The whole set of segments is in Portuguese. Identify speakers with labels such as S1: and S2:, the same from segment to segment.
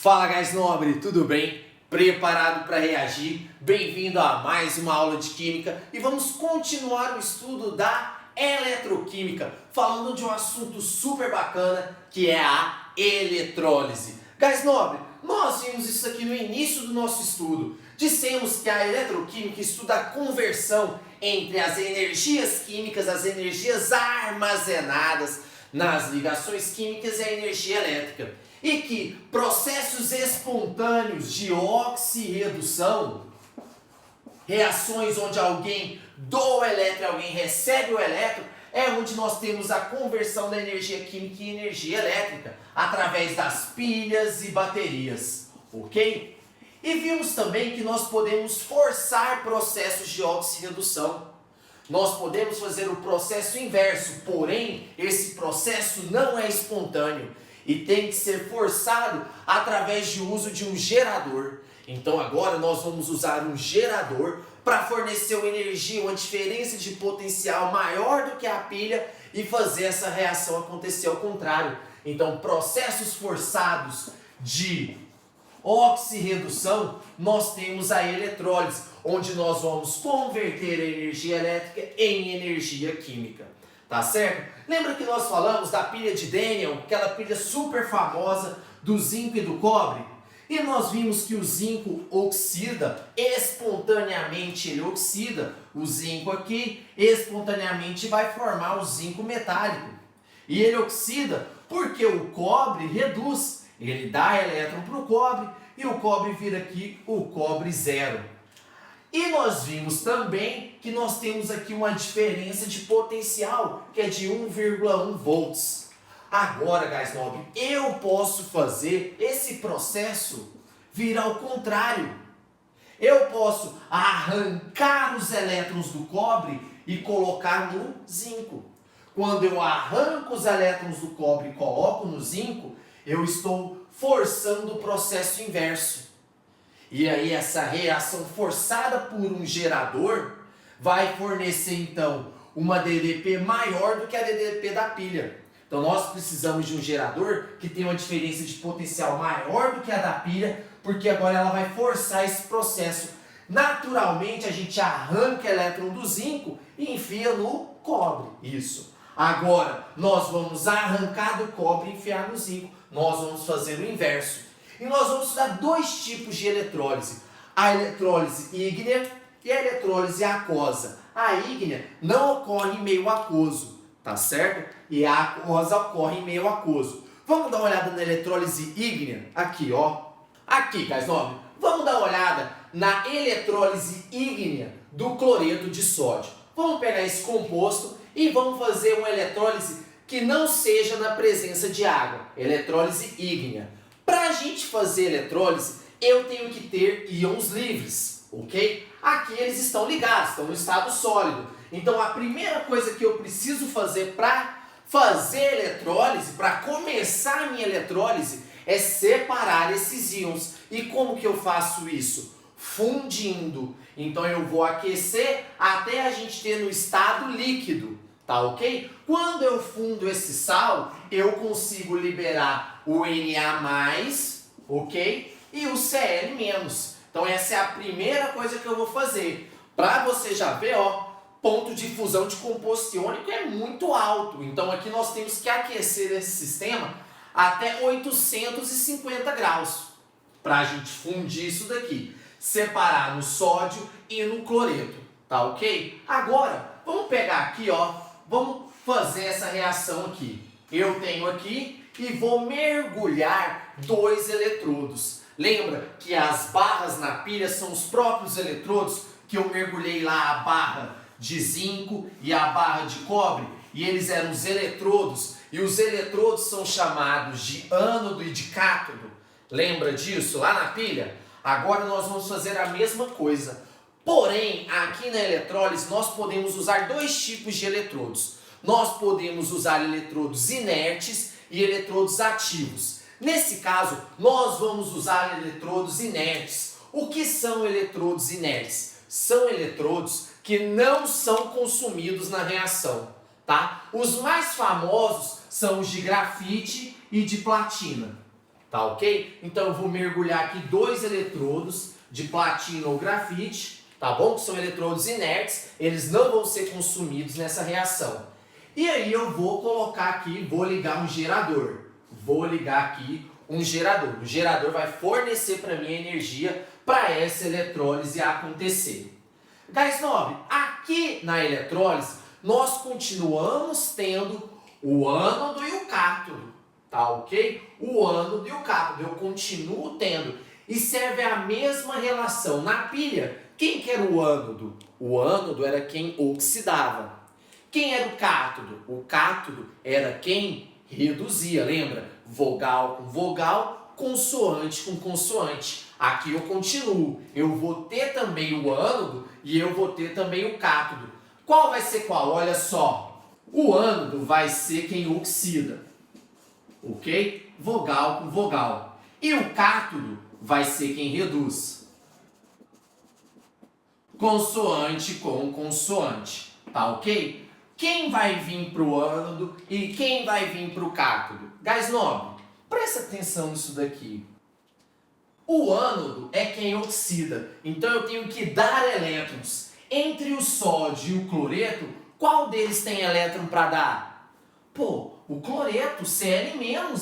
S1: Fala, guys nobre, tudo bem? Preparado para reagir? Bem-vindo a mais uma aula de Química e vamos continuar o estudo da eletroquímica, falando de um assunto super bacana que é a eletrólise. Guys nobre, nós vimos isso aqui no início do nosso estudo. Dissemos que a eletroquímica estuda a conversão entre as energias químicas, as energias armazenadas nas ligações químicas e a energia elétrica. E que processos espontâneos de oxirredução, reações onde alguém doa o elétron e alguém recebe o elétron, é onde nós temos a conversão da energia química em energia elétrica, através das pilhas e baterias, ok? E vimos também que nós podemos forçar processos de oxirredução. Nós podemos fazer o processo inverso, porém, esse processo não é espontâneo e tem que ser forçado através do uso de um gerador. Então agora nós vamos usar um gerador para fornecer uma energia, uma diferença de potencial maior do que a pilha e fazer essa reação acontecer ao contrário. Então processos forçados de oxirredução, nós temos a eletrólise, onde nós vamos converter a energia elétrica em energia química. Tá certo? Lembra que nós falamos da pilha de Daniel, aquela pilha super famosa do zinco e do cobre? E nós vimos que o zinco oxida, espontaneamente ele oxida o zinco aqui, espontaneamente vai formar o zinco metálico. E ele oxida porque o cobre reduz, ele dá elétron para o cobre e o cobre vira aqui o cobre zero. E nós vimos também que nós temos aqui uma diferença de potencial, que é de 1,1 volts. Agora, guys nobre, eu posso fazer esse processo virar ao contrário. Eu posso arrancar os elétrons do cobre e colocar no zinco. Quando eu arranco os elétrons do cobre e coloco no zinco, eu estou forçando o processo inverso. E aí essa reação forçada por um gerador vai fornecer então uma DDP maior do que a DDP da pilha. Então nós precisamos de um gerador que tenha uma diferença de potencial maior do que a da pilha, porque agora ela vai forçar esse processo. Naturalmente a gente arranca elétron do zinco e enfia no cobre. Isso. Agora nós vamos arrancar do cobre e enfiar no zinco. Nós vamos fazer o inverso. E nós vamos estudar dois tipos de eletrólise. A eletrólise ígnea e a eletrólise aquosa. A ígnea não ocorre em meio aquoso, tá certo? E a aquosa ocorre em meio aquoso. Vamos dar uma olhada na eletrólise ígnea? Aqui, ó. Aqui, guys nobre. Vamos dar uma olhada na eletrólise ígnea do cloreto de sódio. Vamos pegar esse composto e vamos fazer uma eletrólise que não seja na presença de água. Eletrólise ígnea. Para a gente fazer eletrólise, eu tenho que ter íons livres, ok? Aqui eles estão ligados, estão no estado sólido. Então a primeira coisa que eu preciso fazer para fazer eletrólise, para começar a minha eletrólise, é separar esses íons. E como que eu faço isso? Fundindo. Então eu vou aquecer até a gente ter no estado líquido. Tá ok? Quando eu fundo esse sal, eu consigo liberar o Na+, ok? E o Cl-. Então essa é a primeira coisa que eu vou fazer. Para você já ver, ó, ponto de fusão de composto iônico é muito alto. Então aqui nós temos que aquecer esse sistema até 850 graus. Para a gente fundir isso daqui. Separar no sódio e no cloreto. Tá ok? Agora, vamos pegar aqui, ó. Vamos fazer essa reação aqui. Eu tenho aqui e vou mergulhar dois eletrodos. Lembra que as barras na pilha são os próprios eletrodos que eu mergulhei lá, a barra de zinco e a barra de cobre? E eles eram os eletrodos. E os eletrodos são chamados de ânodo e de cátodo. Lembra disso lá na pilha? Agora nós vamos fazer a mesma coisa. Porém, aqui na eletrólise nós podemos usar dois tipos de eletrodos. Nós podemos usar eletrodos inertes e eletrodos ativos. Nesse caso, nós vamos usar eletrodos inertes. O que são eletrodos inertes? São eletrodos que não são consumidos na reação, tá? Os mais famosos são os de grafite e de platina. tá ok? Então eu vou mergulhar aqui 2 eletrodos de platina ou grafite, tá bom? Que são eletrodos inertes, eles não vão ser consumidos nessa reação. E aí eu vou colocar aqui, vou ligar um gerador. Vou ligar aqui um gerador. O gerador vai fornecer para mim energia para essa eletrólise acontecer. Gás nobre, aqui na eletrólise nós continuamos tendo o ânodo e o cátodo, tá ok? O ânodo e o cátodo eu continuo tendo e serve a mesma relação. Na pilha, quem que era o ânodo? O ânodo era quem oxidava. Quem era o cátodo? O cátodo era quem reduzia, lembra? Vogal com vogal, consoante com consoante. Aqui eu continuo, eu vou ter também o ânodo e eu vou ter também o cátodo. Qual vai ser qual? Olha só, o ânodo vai ser quem oxida, ok? Vogal com vogal. E o cátodo vai ser quem reduz, consoante com consoante, tá ok? Quem vai vir para o ânodo e quem vai vir para o cátodo? Gás nobre, presta atenção nisso daqui. O ânodo é quem oxida, então eu tenho que dar elétrons. Entre o sódio e o cloreto, qual deles tem elétron para dar? Pô, o cloreto, Cl-,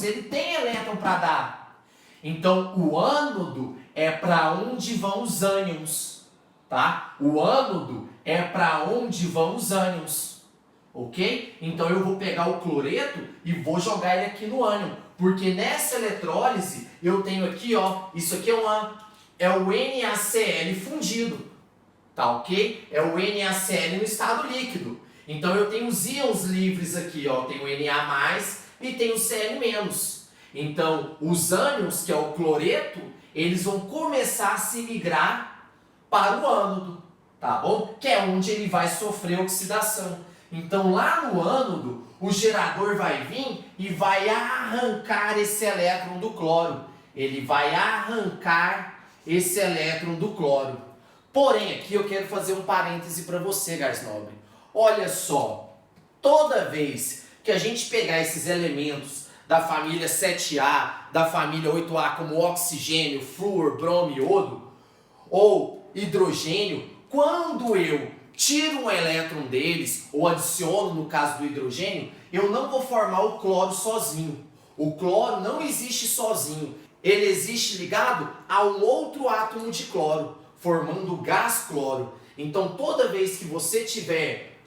S1: ele tem elétron para dar. Então o ânodo é para onde vão os ânions, tá? O ânodo é para onde vão os ânions, ok? Então eu vou pegar o cloreto e vou jogar ele aqui no ânion. Porque nessa eletrólise eu tenho aqui, ó, isso aqui é o NaCl fundido, tá ok? É o NaCl no estado líquido. Então eu tenho os íons livres aqui, ó, tem o Na+, e tem o Cl-. Então os ânions, que é o cloreto, eles vão começar a se migrar para o ânodo, tá bom? Que é onde ele vai sofrer oxidação. Então lá no ânodo, o gerador vai vir e vai arrancar esse elétron do cloro. Ele vai arrancar esse elétron do cloro. Porém, aqui eu quero fazer um parêntese para você, gás nobre. Olha só, toda vez que a gente pegar esses elementos da família 7A, da família 8A, como oxigênio, flúor, bromo e iodo, ou hidrogênio, quando eu tiro um elétron deles, ou adiciono no caso do hidrogênio, eu não vou formar o cloro sozinho. O cloro não existe sozinho. Ele existe ligado a um outro átomo de cloro, formando o gás cloro. Então toda vez que você tiver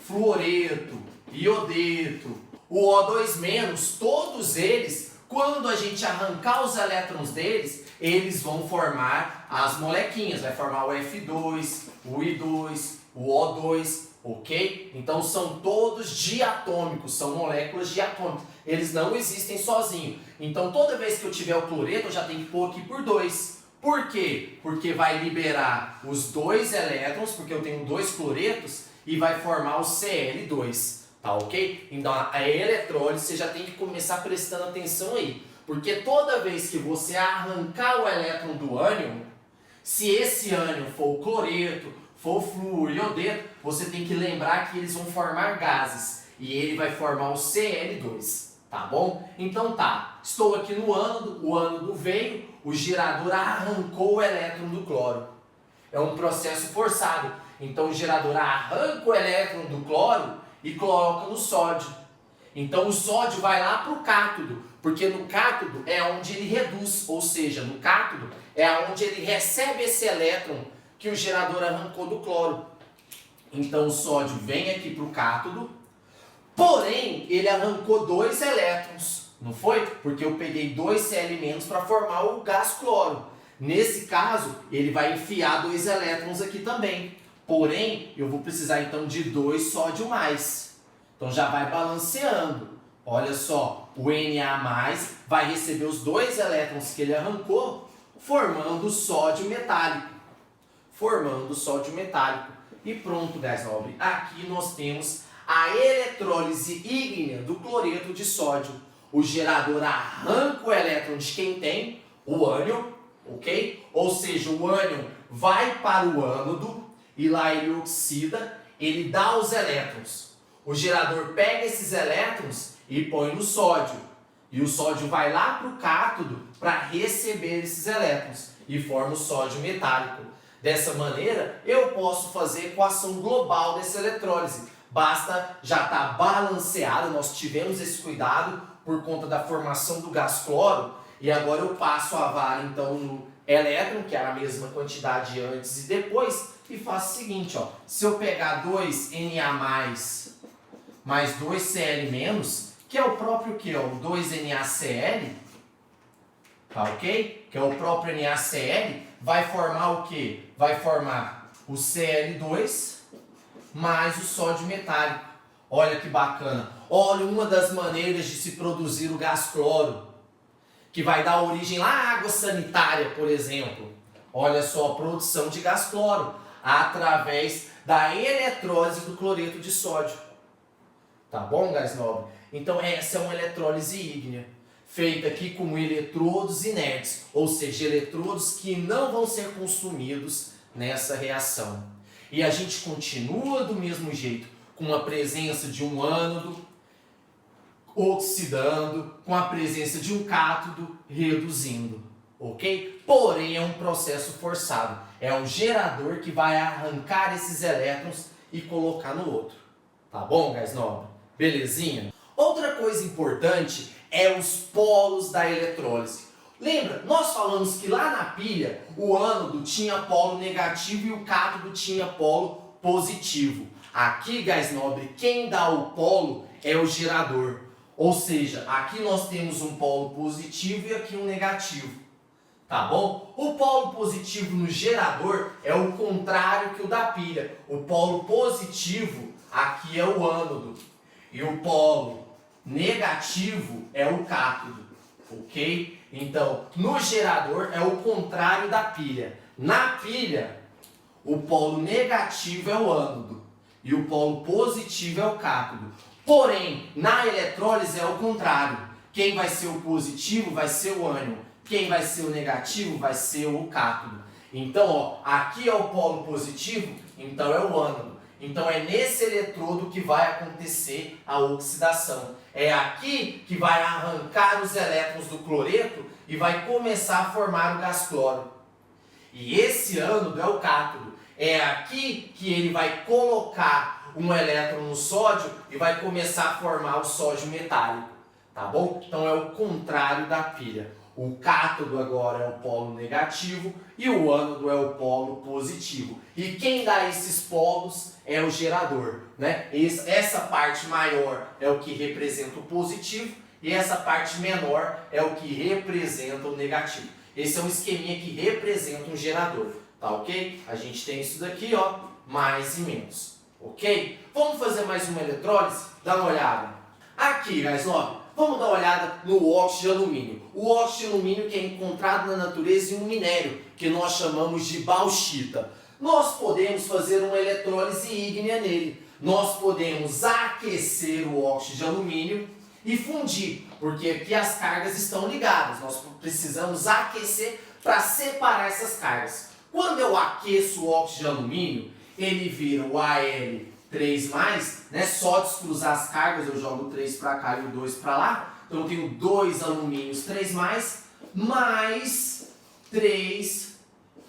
S1: fluoreto, iodeto, o O2-, todos eles, quando a gente arrancar os elétrons deles, eles vão formar as molequinhas. Vai formar o F2, o I2, o O2, ok? Então são todos diatômicos, são moléculas diatômicas. Eles não existem sozinhos. Então toda vez que eu tiver o cloreto, eu já tenho que pôr aqui por 2. Por quê? Porque vai liberar os 2 elétrons, porque eu tenho 2 cloretos, e vai formar o Cl2, tá ok? Então a eletrólise você já tem que começar prestando atenção aí. Porque toda vez que você arrancar o elétron do ânion, se esse ânion for o cloreto, for o flúor, iodeto, você tem que lembrar que eles vão formar gases. E ele vai formar o Cl2, tá bom? Então tá, estou aqui no ânodo, o ânodo veio, o gerador arrancou o elétron do cloro. É um processo forçado. Então o gerador arranca o elétron do cloro e coloca no sódio. Então o sódio vai lá para o cátodo, porque no cátodo é onde ele reduz, ou seja, no cátodo é onde ele recebe esse elétron que o gerador arrancou do cloro. Então o sódio vem aqui para o cátodo, porém ele arrancou 2 elétrons, não foi? Porque eu peguei 2 Cl- para formar o gás cloro. Nesse caso, ele vai enfiar 2 elétrons aqui também. Porém, eu vou precisar então de 2 sódio mais. Então já vai balanceando. Olha só, o Na+ vai receber os 2 elétrons que ele arrancou, formando sódio metálico. Formando sódio metálico. E pronto, gás nobre. Aqui nós temos a eletrólise ígnea do cloreto de sódio. O gerador arranca o elétron de quem tem, o ânion, ok? Ou seja, o ânion vai para o ânodo e lá ele oxida, ele dá os elétrons. O gerador pega esses elétrons e põe no sódio. E o sódio vai lá para o cátodo para receber esses elétrons e forma o sódio metálico. Dessa maneira, eu posso fazer a equação global dessa eletrólise. Basta já estar balanceada, nós tivemos esse cuidado por conta da formação do gás cloro. E agora eu passo a vara então no elétron, que era a mesma quantidade antes e depois, e faço o seguinte, ó, se eu pegar 2Na+, mais 2Cl-, que é o próprio que? O 2NaCl, tá ok? Que é o próprio NaCl, vai formar o quê? Vai formar o Cl2 mais o sódio metálico. Olha que bacana. Olha uma das maneiras de se produzir o gás cloro, que vai dar origem lá à água sanitária, por exemplo. Olha só a produção de gás cloro através da eletrólise do cloreto de sódio. Tá bom, gás nobre? Então essa é uma eletrólise ígnea, feita aqui com eletrodos inertes, ou seja, eletrodos que não vão ser consumidos nessa reação. E a gente continua do mesmo jeito, com a presença de um ânodo oxidando, com a presença de um cátodo reduzindo, ok? Porém é um processo forçado, é o gerador que vai arrancar esses elétrons e colocar no outro. Tá bom, gás nobre? Belezinha? Outra coisa importante é os polos da eletrólise. Lembra? Nós falamos que lá na pilha o ânodo tinha polo negativo e o cátodo tinha polo positivo. Aqui, gás nobre, quem dá o polo é o gerador. Ou seja, aqui nós temos um polo positivo e aqui um negativo. Tá bom? O polo positivo no gerador é o contrário que o da pilha. O polo positivo aqui é o ânodo. E o polo negativo é o cátodo. Ok? Então, no gerador é o contrário da pilha. Na pilha, o polo negativo é o ânodo e o polo positivo é o cátodo. Porém, na eletrólise é o contrário. Quem vai ser o positivo vai ser o ânion. Quem vai ser o negativo vai ser o cátodo. Então, ó, aqui é o polo positivo, então é o ânodo. Então é nesse eletrodo que vai acontecer a oxidação. É aqui que vai arrancar os elétrons do cloreto e vai começar a formar o gás cloro. E esse ânodo é o cátodo. É aqui que ele vai colocar um elétron no sódio e vai começar a formar o sódio metálico. Tá bom? Então é o contrário da pilha. O cátodo agora é o polo negativo e o ânodo é o polo positivo. E quem dá esses polos é o gerador, né? Essa parte maior é o que representa o positivo e essa parte menor é o que representa o negativo. Esse é um esqueminha que representa um gerador, tá ok? A gente tem isso daqui, ó, mais e menos, ok? Vamos fazer mais uma eletrólise? Dá uma olhada. Aqui, gás nobre. Vamos dar uma olhada no óxido de alumínio. O óxido de alumínio que é encontrado na natureza em um minério, que nós chamamos de bauxita. Nós podemos fazer uma eletrólise ígnea nele. Nós podemos aquecer o óxido de alumínio e fundir, porque aqui as cargas estão ligadas. Nós precisamos aquecer para separar essas cargas. Quando eu aqueço o óxido de alumínio, ele vira o Al3+, né? Só descruzar as cargas, eu jogo o 3 para cá e o 2 para lá. Então eu tenho 2 alumínios 3+, mais 3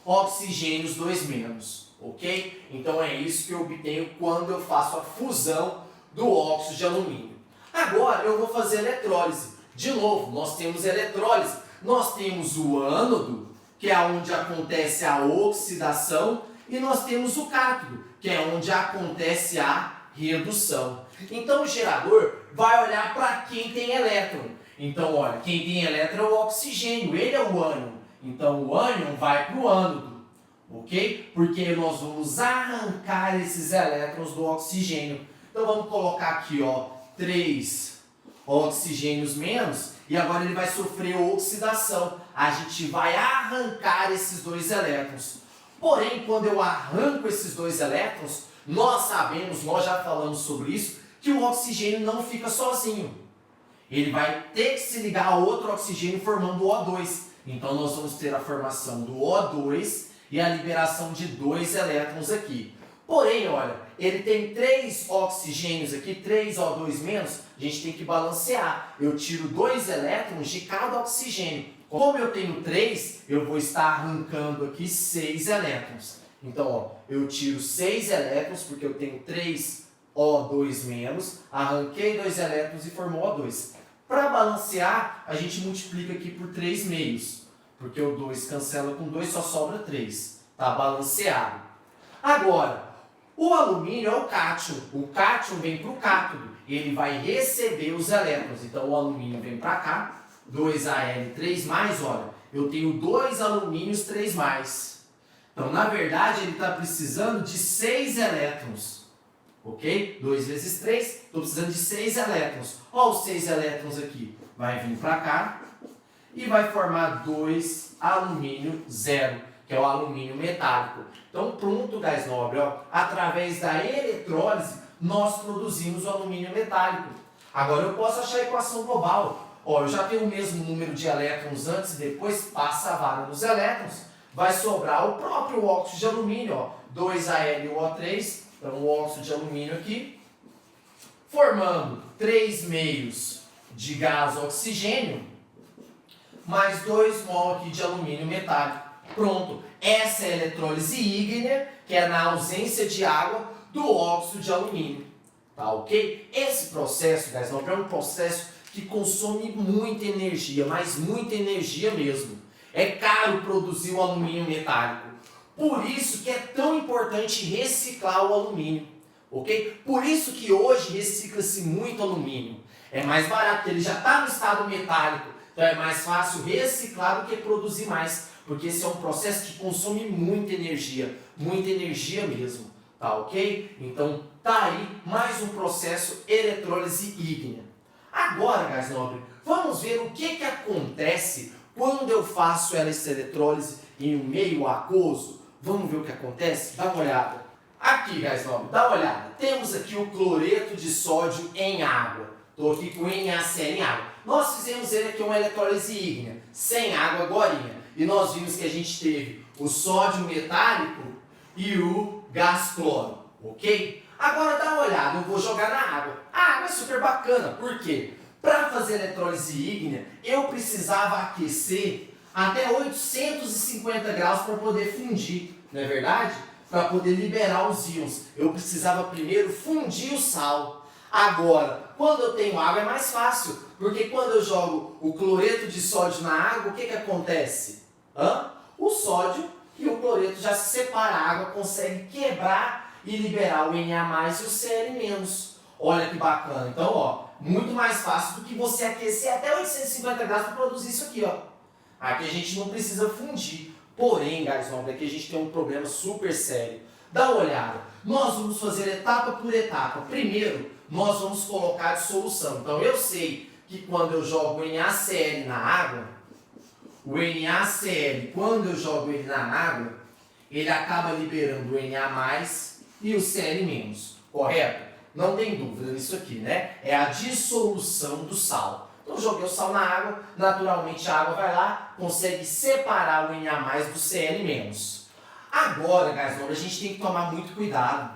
S1: oxigênios 2-, ok? Então é isso que eu obtenho quando eu faço a fusão do óxido de alumínio. Agora eu vou fazer eletrólise. De novo, nós temos eletrólise. Nós temos o ânodo, que é onde acontece a oxidação, e nós temos o cátodo, que é onde acontece a redução. Então o gerador vai olhar para quem tem elétron. Então, olha, quem tem elétron é o oxigênio, ele é o ânion. Então o ânion vai para o ânodo, ok? Porque nós vamos arrancar esses elétrons do oxigênio. Então vamos colocar aqui, ó, 3 oxigênios menos, e agora ele vai sofrer oxidação. A gente vai arrancar esses 2 elétrons. Porém, quando eu arranco esses 2 elétrons, nós sabemos, nós já falamos sobre isso, que o oxigênio não fica sozinho. Ele vai ter que se ligar a outro oxigênio formando o O2. Então nós vamos ter a formação do O2 e a liberação de 2 elétrons aqui. Porém, olha, ele tem 3 oxigênios aqui, 3 O2 menos, a gente tem que balancear. Eu tiro 2 elétrons de cada oxigênio. Como eu tenho 3, eu vou estar arrancando aqui 6 elétrons. Então, ó, eu tiro 6 elétrons, porque eu tenho 3 O2 menos, arranquei 2 elétrons e formou O2. Para balancear, a gente multiplica aqui por 3 meios, porque o 2 cancela com 2, só sobra 3. Está balanceado. Agora, o alumínio é o cátion. O cátion vem para o cátodo. Ele vai receber os elétrons. Então, o alumínio vem para cá. 2Al3+, olha, eu tenho 2 alumínios 3+. Então, na verdade, ele está precisando de 6 elétrons. Ok? 2 vezes 3, estou precisando de 6 elétrons. Olha os 6 elétrons aqui. Vai vir para cá e vai formar 2 alumínio 0, que é o alumínio metálico. Então, pronto, gás nobre. Ó, através da eletrólise, nós produzimos o alumínio metálico. Agora, eu posso achar a equação global. Ó, eu já tenho o mesmo número de elétrons antes e depois, passa a vara nos elétrons, vai sobrar o próprio óxido de alumínio, ó, 2Al3, então o óxido de alumínio aqui, formando 3 meios de gás oxigênio, mais 2 mol aqui de alumínio metálico. Pronto, essa é a eletrólise ígnea, que é na ausência de água do óxido de alumínio. Tá ok? Esse processo, gás nobre, é um processo que consome muita energia, mas muita energia mesmo. É caro produzir o alumínio metálico. Por isso que é tão importante reciclar o alumínio. Ok? Por isso que hoje recicla-se muito alumínio. É mais barato, porque ele já está no estado metálico. Então é mais fácil reciclar do que produzir mais. Porque esse é um processo que consome muita energia mesmo. Tá ok? Então tá aí mais um processo eletrólise ígnea. Agora, gás nobre, vamos ver o que acontece quando eu faço essa eletrólise em um meio aquoso. Vamos ver o que acontece? Dá uma olhada. Aqui, gás nobre, dá uma olhada. Temos aqui o cloreto de sódio em água. Estou aqui com NaCl em água. Nós fizemos ele aqui uma eletrólise ígnea, sem água agorinha. E nós vimos que a gente teve o sódio metálico e o gás cloro, ok? Agora dá uma olhada, eu vou jogar na água. A água é super bacana, por quê? Para fazer eletrólise ígnea, eu precisava aquecer até 850 graus para poder fundir, não é verdade? Para poder liberar os íons. Eu precisava primeiro fundir o sal. Agora, quando eu tenho água é mais fácil, porque quando eu jogo o cloreto de sódio na água, o que acontece? O sódio e o cloreto já se separam, a água consegue quebrar e liberar o Na+, e o Cl-. Olha que bacana. Então, ó, muito mais fácil do que você aquecer até 850 graus para produzir isso aqui, ó. Aqui a gente não precisa fundir. Porém, gás nobre, aqui a gente tem um problema super sério. Dá uma olhada. Nós vamos fazer etapa por etapa. Primeiro, nós vamos colocar a solução. Então, eu sei que quando eu jogo o NaCl na água, o NaCl, quando eu jogo ele na água, ele acaba liberando o Na+, e o Cl-, correto? Não tem dúvida nisso aqui, né? É a dissolução do sal. Então, joguei o sal na água, naturalmente a água vai lá, consegue separar o Na+ do Cl-. Agora, gás nobre, a gente tem que tomar muito cuidado.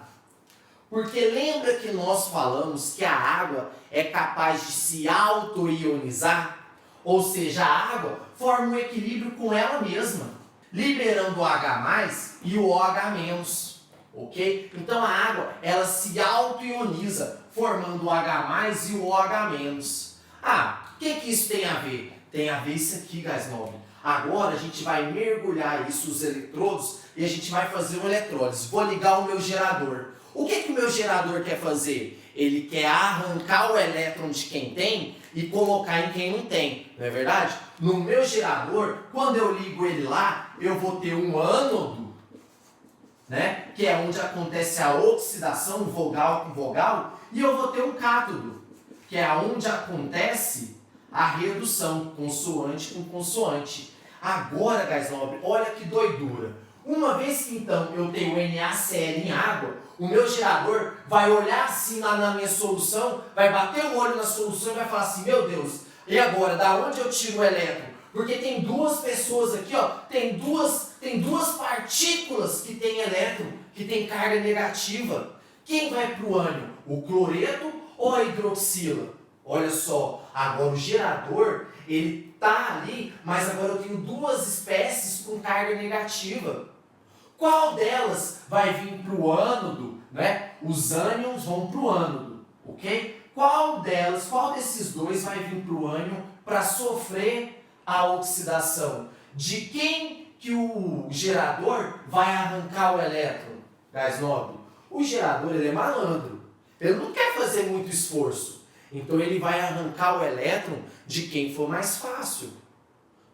S1: Porque lembra que nós falamos que a água é capaz de se auto-ionizar? Ou seja, a água forma um equilíbrio com ela mesma, liberando o H+, e o OH-. Ok? Então a água, ela se auto-ioniza, formando o H+, e o OH-. Ah, o que isso tem a ver? Tem a ver isso aqui, gás nobre. Agora a gente vai mergulhar isso, os eletrodos, e a gente vai fazer uma eletrólise. Vou ligar o meu gerador. O que o meu gerador quer fazer? Ele quer arrancar o elétron de quem tem e colocar em quem não tem, não é verdade? No meu gerador, quando eu ligo ele lá, eu vou ter um ânodo, né? Que é onde acontece a oxidação, vogal com vogal, e eu vou ter um cátodo, que é onde acontece a redução, consoante com consoante. Agora, gás nobre, olha que doidura. Uma vez que então eu tenho NaCl em água, o meu gerador vai olhar assim lá na minha solução, vai bater o olho na solução e vai falar assim, meu Deus, e agora, da onde eu tiro o elétron? Porque tem duas pessoas aqui, ó, tem duas partículas que têm elétron, que tem carga negativa. O Quem vai para o ânion? O cloreto ou a hidroxila? Olha só, agora o gerador, ele está ali, mas agora eu tenho duas espécies com carga negativa. Qual delas vai vir para o ânodo, né? Os ânions vão para o ânodo, ok? Qual desses dois vai vir para o ânion para sofrer a oxidação? De quem que o gerador vai arrancar o elétron, gás nobre? O gerador, ele é malandro, ele não quer fazer muito esforço, então ele vai arrancar o elétron de quem for mais fácil,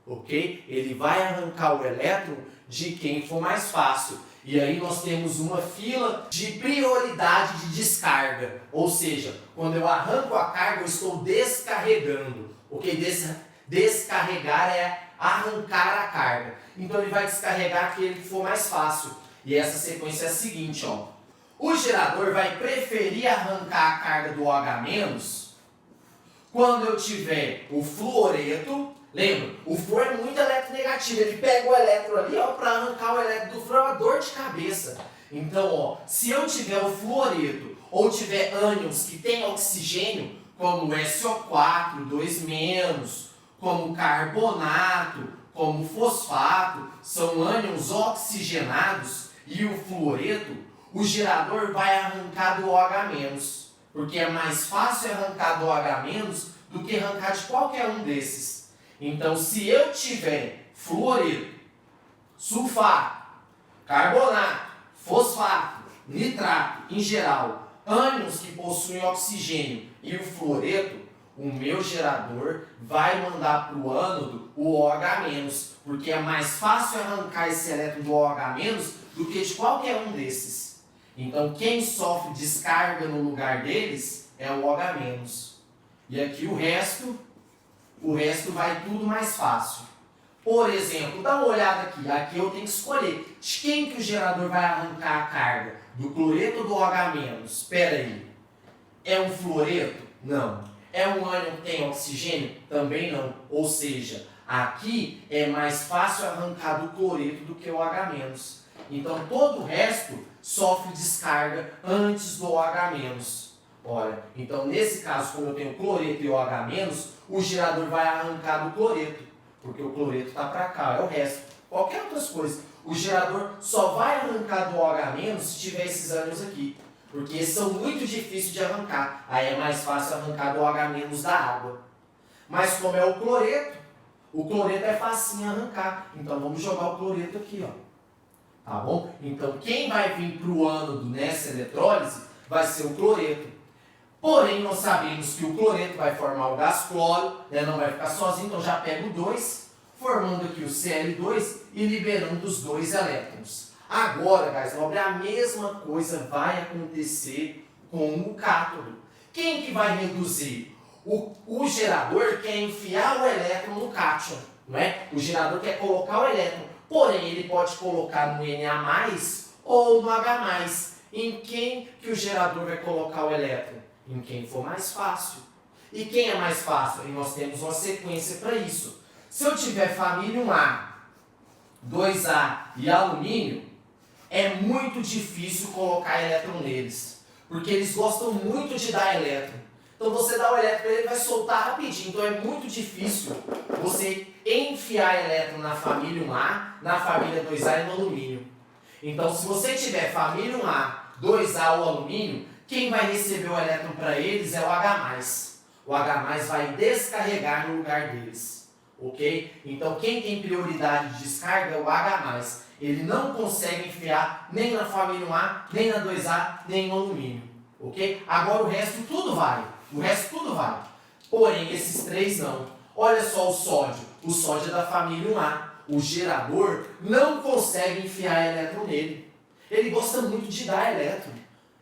S1: ok? Ele vai arrancar o elétron de quem for mais fácil. E aí nós temos uma fila de prioridade de descarga, ou seja, quando eu arranco a carga eu estou descarregando, ok? Descarregar é arrancar a carga, então ele vai descarregar aquele que for mais fácil. E essa sequência é a seguinte, ó. O gerador vai preferir arrancar a carga do OH- quando eu tiver o fluoreto. Lembra, o flúor é muito eletronegativo, ele pega o elétron ali para arrancar o elétron do flúor, é uma dor de cabeça. Então, ó, se eu tiver o fluoreto ou tiver ânions que tem oxigênio, como SO4, 2-, como carbonato, como fosfato, são ânions oxigenados, e o fluoreto, o gerador vai arrancar do OH-, porque é mais fácil arrancar do OH- do que arrancar de qualquer um desses. Então, se eu tiver fluoreto, sulfato, carbonato, fosfato, nitrato, em geral, ânions que possuem oxigênio e o fluoreto, o meu gerador vai mandar para o ânodo o OH-, porque é mais fácil arrancar esse elétron do OH- do que de qualquer um desses. Então, quem sofre descarga no lugar deles é o OH-. E aqui o resto vai tudo mais fácil. Por exemplo, dá uma olhada aqui. Aqui eu tenho que escolher de quem que o gerador vai arrancar a carga. Do cloreto ou do OH-? Espera aí. É um fluoreto? Não. É um ânion que tem oxigênio? Também não. Ou seja, aqui é mais fácil arrancar do cloreto do que o OH-. Então todo o resto sofre descarga antes do OH-. Olha, então nesse caso, como eu tenho cloreto e OH-, o gerador vai arrancar do cloreto, porque o cloreto está para cá, é o resto. Qualquer outras coisas. O gerador só vai arrancar do OH- se tiver esses ânions aqui, porque esses são muito difíceis de arrancar. Aí é mais fácil arrancar do OH- da água. Mas como é o cloreto é facinho arrancar. Então vamos jogar o cloreto aqui, ó. Tá bom? Então quem vai vir para o ânodo nessa eletrólise vai ser o cloreto. Porém, nós sabemos que o cloreto vai formar o gás cloro, né? Não vai ficar sozinho, então já pego o 2, formando aqui o Cl2 e liberando os 2 elétrons. Agora, gás nobre, a mesma coisa vai acontecer com o cátodo. Quem que vai reduzir? O gerador quer enfiar o elétron no cátion, não é? O gerador quer colocar o elétron, porém ele pode colocar no Na+, ou no H+. Em quem que o gerador vai colocar o elétron? Em quem for mais fácil. E quem é mais fácil? E nós temos uma sequência para isso. Se eu tiver família 1A, 2A e alumínio, é muito difícil colocar elétron neles, porque eles gostam muito de dar elétron. Então você dá o elétron, ele vai soltar rapidinho. Então é muito difícil você enfiar elétron na família 1A, na família 2A e no alumínio. Então se você tiver família 1A, 2A ou alumínio, quem vai receber o elétron para eles é o H+. O H+ vai descarregar no lugar deles. Ok? Então quem tem prioridade de descarga é o H+. Ele não consegue enfiar nem na família 1A, nem na 2A, nem no alumínio. Ok? Agora o resto tudo vai. O resto tudo vai. Porém, esses 3 não. Olha só o sódio. O sódio é da família 1A. O gerador não consegue enfiar elétron nele. Ele gosta muito de dar elétron.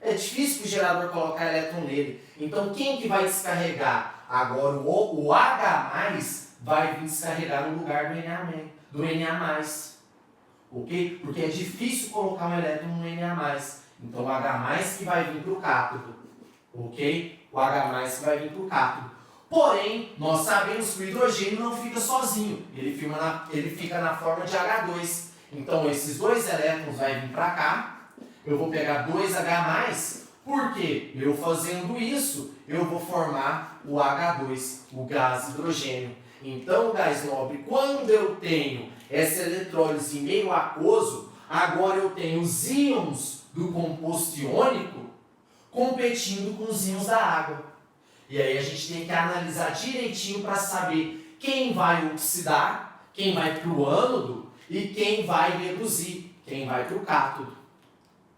S1: É difícil que o gerador colocar elétron nele. Então, quem que vai descarregar? Agora, o H+, vai vir descarregar no lugar do Na+. Ok? Porque é difícil colocar um elétron no Na+. Então, o H+, que vai vir para o cátodo. Ok? O H+ que vai vir para o cátodo. Porém, nós sabemos que o hidrogênio não fica sozinho. Ele fica na forma de H2. Então, esses 2 elétrons vão vir para cá. Eu vou pegar 2H+, Porque eu fazendo isso, eu vou formar o H2, o gás hidrogênio. Então, gás nobre, quando eu tenho essa eletrólise em meio aquoso, agora eu tenho os íons do composto iônico competindo com os íons da água. E aí a gente tem que analisar direitinho para saber quem vai oxidar, quem vai para o ânodo e quem vai reduzir, quem vai para o cátodo.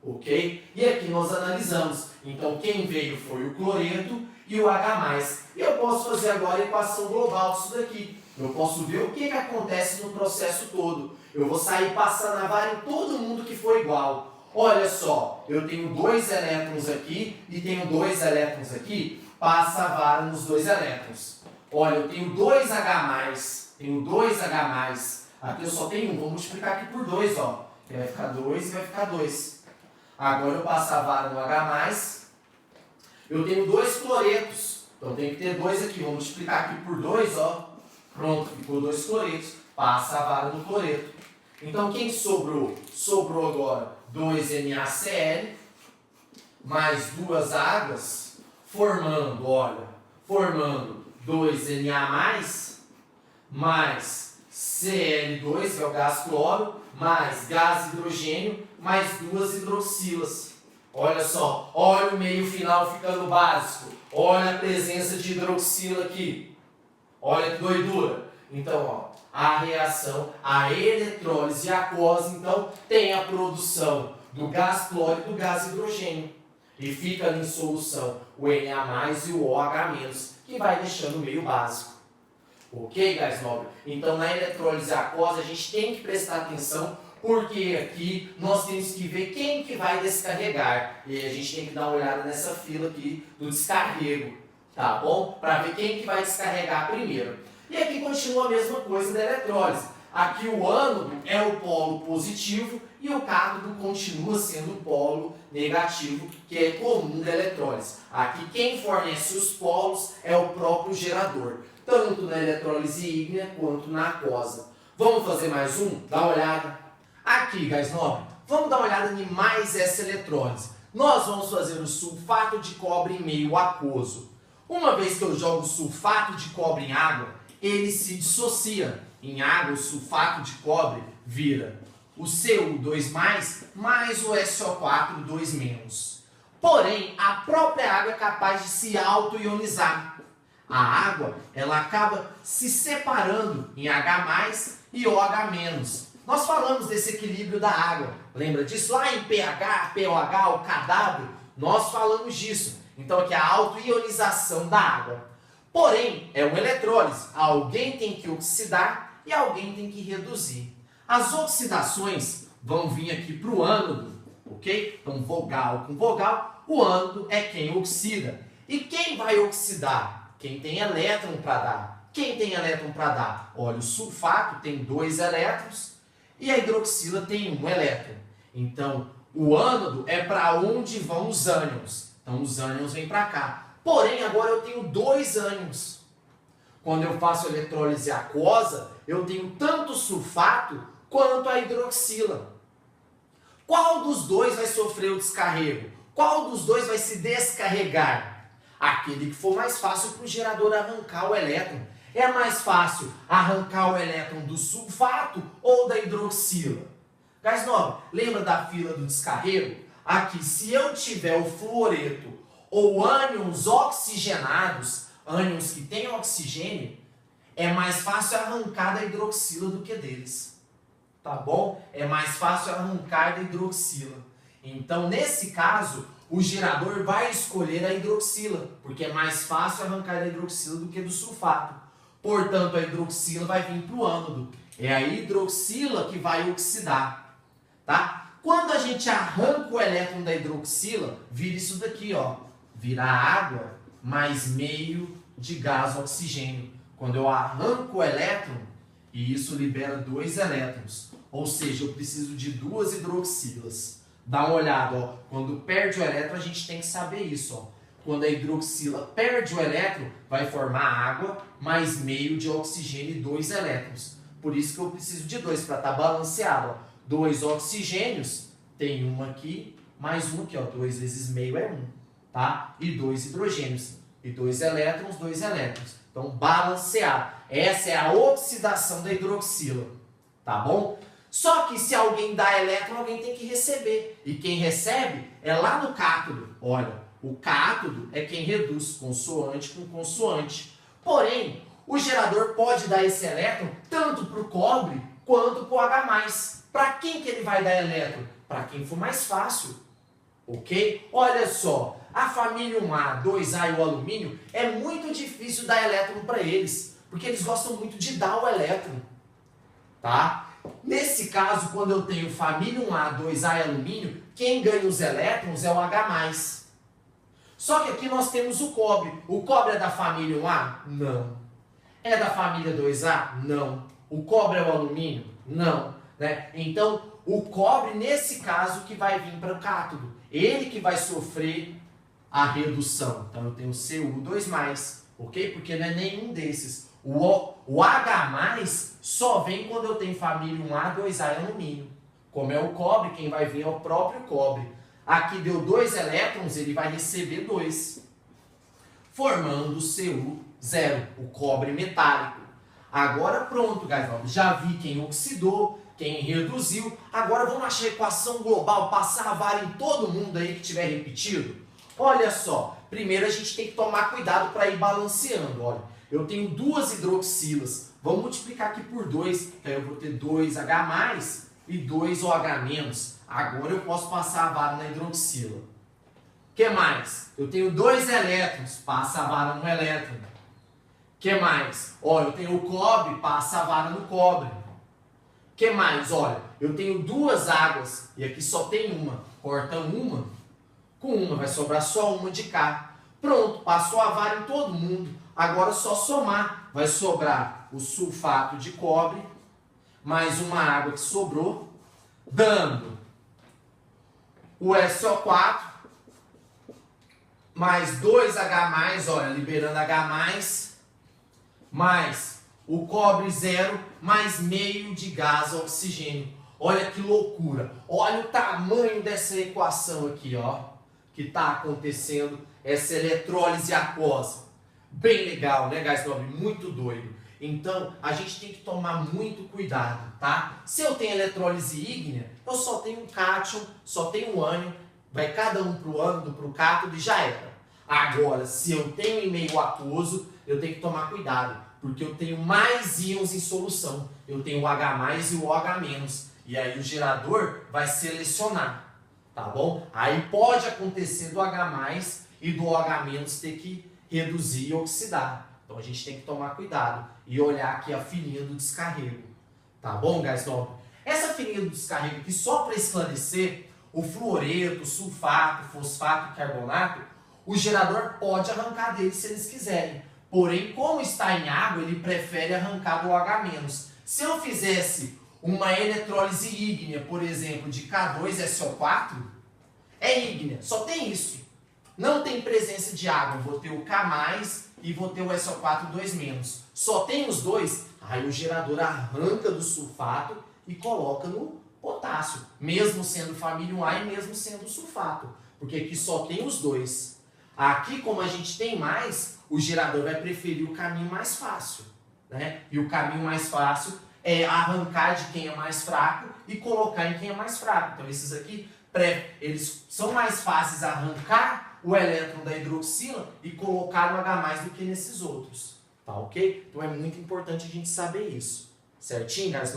S1: Ok? E aqui nós analisamos. Então quem veio foi o cloreto e o H+. E eu posso fazer agora a equação global disso daqui. Eu posso ver o que acontece no processo todo. Eu vou sair passando a vara em todo mundo que for igual. Olha só, eu tenho 2 elétrons aqui e tenho 2 elétrons aqui. Passa a vara nos 2 elétrons. Olha, eu tenho 2H+. Tenho 2H+. Aqui eu só tenho 1. Vou multiplicar aqui por 2, ó. Vai ficar 2 e vai ficar 2. Agora eu passo a vara no H+. Eu tenho 2 cloretos. Então eu tenho que ter 2 aqui. Vou multiplicar aqui por 2, ó. Pronto, ficou 2 cloretos. Passa a vara no cloreto. Então quem sobrou? Sobrou agora 2NaCl mais 2 águas, formando, olha, formando 2Na+, mais Cl2, que é o gás cloro, mais gás hidrogênio, mais 2 hidroxilas. Olha só, olha o meio final ficando básico. Olha a presença de hidroxila aqui. Olha que doidura. Então, ó, a reação, a eletrólise aquosa, então, tem a produção do gás cloro e do gás hidrogênio. E fica ali em solução o Na+ e o OH-, que vai deixando o meio básico. Ok, gás nobre? Então, na eletrólise aquosa, a gente tem que prestar atenção, porque aqui nós temos que ver quem que vai descarregar. E a gente tem que dar uma olhada nessa fila aqui do descarrego, tá bom? Para ver quem que vai descarregar primeiro. E aqui continua a mesma coisa da eletrólise. Aqui o ânodo é o polo positivo e o cátodo continua sendo o polo negativo, que é comum da eletrólise. Aqui quem fornece os polos é o próprio gerador, tanto na eletrólise ígnea quanto na aquosa. Vamos fazer mais um? Dá uma olhada. Aqui, gás nobre, vamos dar uma olhada em mais essa eletrólise. Nós vamos fazer o sulfato de cobre em meio aquoso. Uma vez que eu jogo sulfato de cobre em água, ele se dissocia. Em água, o sulfato de cobre vira o Cu2+, mais o SO4 2-. Porém, a própria água é capaz de se auto-ionizar. A água, ela acaba se separando em H+ e OH-. Nós falamos desse equilíbrio da água. Lembra disso? Lá em pH, pOH, o KW, nós falamos disso. Então, aqui é a auto-ionização da água. Porém, é uma eletrólise. Alguém tem que oxidar e alguém tem que reduzir. As oxidações vão vir aqui para o ânodo, ok? Então, vogal com vogal, o ânodo é quem oxida. E quem vai oxidar? Quem tem elétron para dar. Quem tem elétron para dar? Olha, o sulfato tem 2 elétrons e a hidroxila tem 1 elétron. Então, o ânodo é para onde vão os ânions. Então, os ânions vêm para cá. Porém, agora eu tenho 2 ânions. Quando eu faço eletrólise aquosa, eu tenho tanto o sulfato quanto a hidroxila. Qual dos dois vai sofrer o descarrego? Qual dos dois vai se descarregar? Aquele que for mais fácil para o gerador arrancar o elétron. É mais fácil arrancar o elétron do sulfato ou da hidroxila? Gás nobre, lembra da fila do descarrego? Aqui, se eu tiver o fluoreto ou ânions oxigenados, ânions que têm oxigênio, é mais fácil arrancar da hidroxila do que deles. Tá bom? É mais fácil arrancar da hidroxila. Então, nesse caso, o gerador vai escolher a hidroxila, porque é mais fácil arrancar da hidroxila do que do sulfato. Portanto, a hidroxila vai vir para o ânodo. É a hidroxila que vai oxidar. Tá? Quando a gente arranca o elétron da hidroxila, vira isso daqui, ó. Vira água mais meio de gás oxigênio. Quando eu arranco o elétron, e isso libera 2 elétrons. Ou seja, eu preciso de 2 hidroxilas. Dá uma olhada, ó. Quando perde o elétron, a gente tem que saber isso, ó. Quando a hidroxila perde o elétron, vai formar água mais meio de oxigênio e 2 elétrons. Por isso que eu preciso de 2 para estar balanceado, ó. 2 oxigênios, tem um aqui mais 1 aqui, ó, 2 vezes meio é 1, tá? E 2 hidrogênios, e 2 elétrons, 2 elétrons. Então, balanceado. Essa é a oxidação da hidroxila, tá bom? Só que se alguém dá elétron, alguém tem que receber. E quem recebe é lá no cátodo. Olha, o cátodo é quem reduz consoante com consoante. Porém, o gerador pode dar esse elétron tanto para o cobre quanto para o H+. Para quem que ele vai dar elétron? Para quem for mais fácil. Ok? Olha só, a família 1A, 2A e o alumínio, é muito difícil dar elétron para eles, porque eles gostam muito de dar o elétron. Tá? Nesse caso, quando eu tenho família 1A, 2A e alumínio, quem ganha os elétrons é o H+. Só que aqui nós temos o cobre. O cobre é da família 1A? Não. É da família 2A? Não. O cobre é o alumínio? Não. Né? Então, o cobre, nesse caso, que vai vir para o cátodo. Ele que vai sofrer a redução. Então, eu tenho Cu2+, ok? Porque não é nenhum desses. O H+, só vem quando eu tenho família 1A, 2A e alumínio. Como é o cobre, quem vai vir é o próprio cobre. Aqui deu 2 elétrons, ele vai receber 2. Formando Cu0, o cobre metálico. Agora pronto, guys. Já vi quem oxidou, quem reduziu. Agora vamos achar a equação global, passar a vara em todo mundo aí que tiver repetido. Olha só, primeiro a gente tem que tomar cuidado para ir balanceando. Olha, eu tenho 2 hidroxilas. Vamos multiplicar aqui por 2, que aí eu vou ter 2H+, e 2OH-. Agora eu posso passar a vara na hidroxila. O que mais? Eu tenho 2 elétrons, passa a vara no elétron. O que mais? Olha, eu tenho o cobre, passa a vara no cobre. O que mais? Olha, eu tenho 2 águas, e aqui só tem uma. Corta uma, com uma vai sobrar só uma de cá. Pronto, passou a vara em todo mundo. Agora é só somar. Vai sobrar o sulfato de cobre, mais uma água que sobrou, dando o SO4, mais 2H+, olha, liberando H+, mais o cobre 0, mais meio de gás oxigênio. Olha que loucura. Olha o tamanho dessa equação aqui, ó, que está acontecendo, essa eletrólise aquosa. Bem legal, né, guys? Muito doido. Então, a gente tem que tomar muito cuidado, tá? Se eu tenho eletrólise ígnea, eu só tenho um cátion, só tenho um ânion, vai cada um pro ânodo, pro cátodo e já era. Agora, se eu tenho em meio aquoso, eu tenho que tomar cuidado, porque eu tenho mais íons em solução. Eu tenho o H+, e o OH-. E aí o gerador vai selecionar, tá bom? Aí pode acontecer do H+, e do OH- ter que reduzir e oxidar. Então a gente tem que tomar cuidado e olhar aqui a filinha do descarrego. Tá bom, guys? Essa filinha do descarrego aqui, só para esclarecer, o fluoreto, o sulfato, fosfato e carbonato, o gerador pode arrancar dele se eles quiserem. Porém, como está em água, ele prefere arrancar do OH-. Se eu fizesse uma eletrólise ígnea, por exemplo, de K2SO4, é ígnea, só tem isso. Não tem presença de água, vou ter o K+, e vou ter o SO4 2-. Só tem os dois, aí o gerador arranca do sulfato e coloca no potássio, mesmo sendo família 1A e mesmo sendo sulfato, porque aqui só tem os dois. Aqui, como a gente tem mais, o gerador vai preferir o caminho mais fácil, né? E o caminho mais fácil é arrancar de quem é mais fraco e colocar em quem é mais fraco. Então esses aqui, eles são mais fáceis a arrancar o elétron da hidroxila e colocar no H+ do que nesses outros, tá ok? Então é muito importante a gente saber isso, certinho, guys?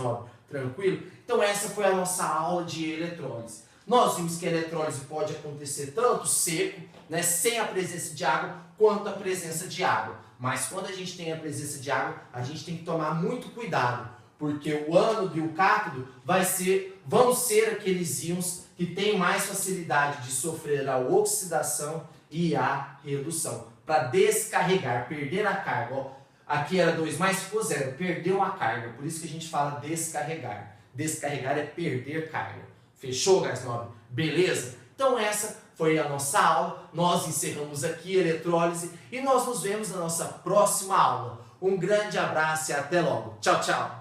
S1: Tranquilo? Então essa foi a nossa aula de eletrólise. Nós vimos que a eletrólise pode acontecer tanto seco, né, sem a presença de água, quanto a presença de água. Mas quando a gente tem a presença de água, a gente tem que tomar muito cuidado, porque o ânodo e o cátodo vão ser aqueles íons que têm mais facilidade de sofrer a oxidação e a redução. Para descarregar, perder a carga. Ó, aqui era 2+, ficou 0, perdeu a carga. Por isso que a gente fala descarregar. Descarregar é perder carga. Fechou, guys? Beleza? Então essa foi a nossa aula. Nós encerramos aqui a eletrólise e nós nos vemos na nossa próxima aula. Um grande abraço e até logo. Tchau, tchau!